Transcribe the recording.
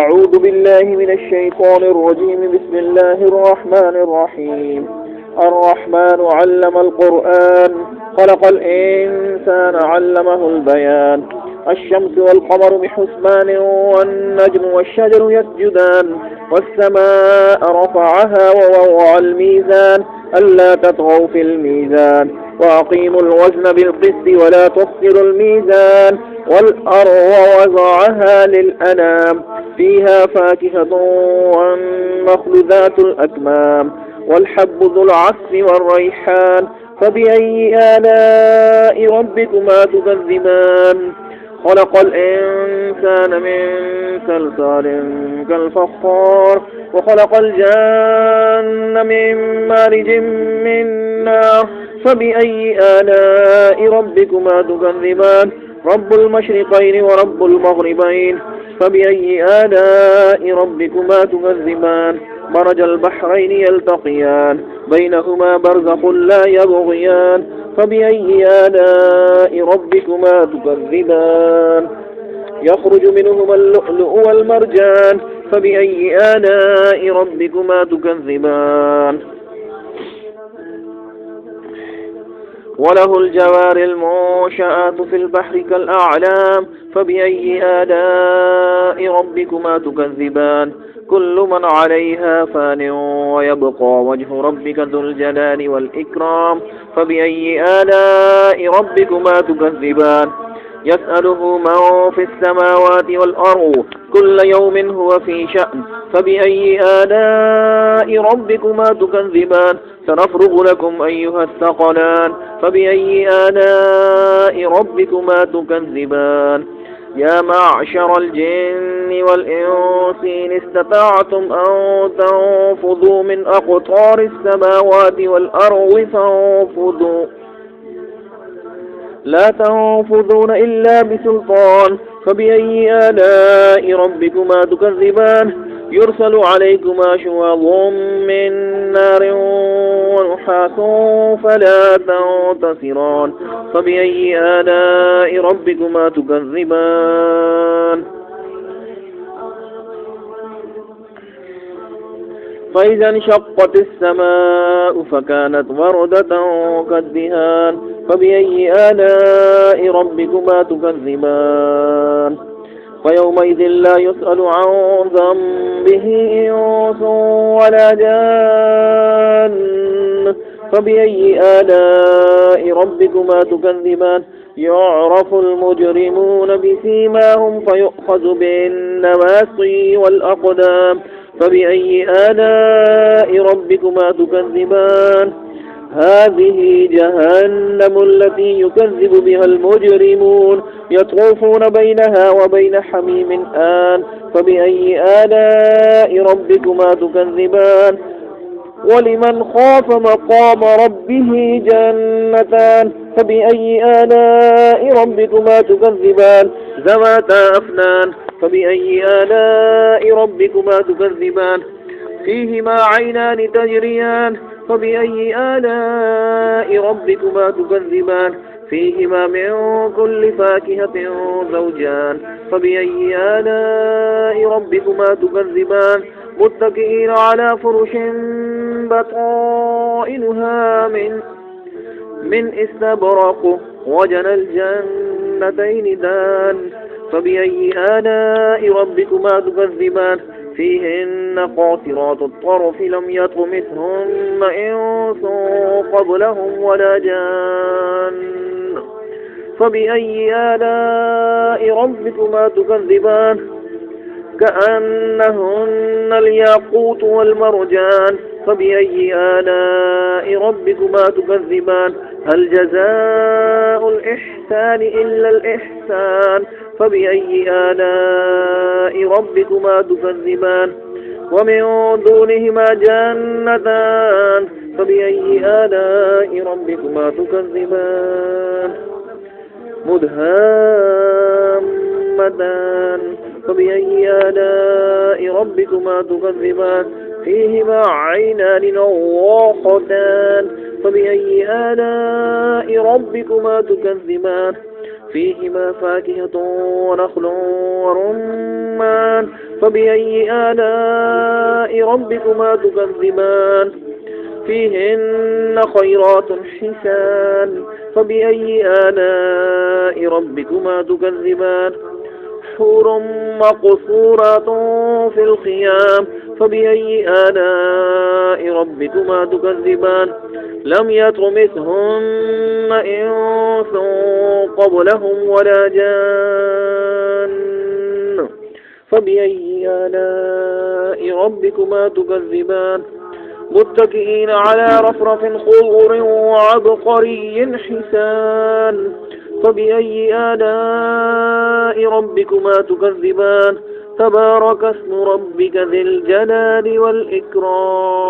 أعوذ بالله من الشيطان الرجيم. بسم الله الرحمن الرحيم. الرحمن علم القرآن، خلق الإنسان علمه البيان. الشمس والقمر بحسبان، والنجم والشجر يسجدان. والسماء رفعها ووضع الميزان، ألا تطغوا في الميزان، وأقيموا الوزن بالقسط ولا تخسروا الميزان. والأرض وضعها للأنام، فيها فاكهة والنخل ذات الأكمام، والحب ذو العصف والريحان. فبأي آلاء ربكما تكذبان؟ خلق الإنسان من صلصال كالفخار، وخلق الجن من مارج من نار. فبأي آلاء ربكما تكذبان؟ رب المشرقين ورب المغربين. فبأي آلاء ربكما تكذبان؟ مرج البحرين يلتقيان، بينهما برزخ لا يبغيان. فبأي آلاء ربكما تكذبان؟ يخرج منهما اللؤلؤ والمرجان. فبأي آلاء ربكما تكذبان؟ وله الجوار المنشآت في البحر كالأعلام. فبأي آلاء ربكما تكذبان؟ كل من عليها فان، ويبقى وجه ربك ذو الجلال والإكرام. فبأي آلاء ربكما تكذبان؟ يسأله من في السماوات والأرض، كل يوم هو في شأن. فبأي آلاء ربكما تكذبان؟ سنفرغ لكم أيها الثقلان. فبأي آلاء ربكما تكذبان؟ يا معشر الجن والإنس إن استطعتم أن تنفذوا من أقطار السماوات والأرض فانفذوا، لا تنفذون إلا بسلطان. فبأي آلاء ربكما تكذبان؟ يرسل عليكما شواظ من نار ونحاس فلا تنتصران. فبأي آلاء ربكما تكذبان؟ فإذا انشقت السماء فكانت وردة كالدهان. فبأي آلاء ربكما تكذبان؟ فيومئذ لا يسأل عن ذنبه إنس ولا جان. فبأي آلاء ربكما تكذبان؟ يعرف المجرمون بسيماهم فيؤخذ بالنواصي والأقدام. فبأي آلاء ربكما تكذبان؟ هذه جهنم التي يكذب بها المجرمون، يطوفون بينها وبين حميم آن. فبأي آلاء ربكما تكذبان؟ ولمن خاف مقام ربه جنتان. فبأي آلاء ربكما تكذبان؟ ذواتا أفنان. فبأي آلاء ربكما تكذبان؟ فيهما عينان تجريان. فبأي آلاء ربكما تكذبان؟ فيهما من كل فاكهة زوجان. فبأي آلاء ربكما تكذبان؟ متكئين على فرش بطائنها من استبرق، وجنى الجنتين دان. فبأي آلاء ربكما تكذبان؟ فيهن قاصرات الطرف لم يطمثهن إنس قبلهم ولا جان. فبأي آلاء ربكما تكذبان؟ كأنهن الياقوت والمرجان. فبأي آلاء ربكما تكذبان؟ هل جزاء الإحسان إلا الإحسان؟ فبأي آلاء ربكما تكذبان؟ ومن دونهما جنتان. فبأي آلاء ربكما تكذبان؟ مدهامتان. فبأي آلاء ربكما تكذبان؟ فيهما عينان نضاختان. فبأي آلاء ربكما تكذبان؟ فيهما فاكهة ونخل ورمان. فبأي آلاء ربكما تكذبان فيهن خيرات حسان فبأي آلاء ربكما تكذبان حور مقصورات في الخيام فبأي آلاء ربكما تكذبان لم يطمثهن إنس قبلهم ولا جان فبأي آلاء ربكما تكذبان متكئين على رفرف خضر وعبقري حسان فبأي آلاء ربكما تكذبان تبارك اسم ربك ذي الجلال والإكرام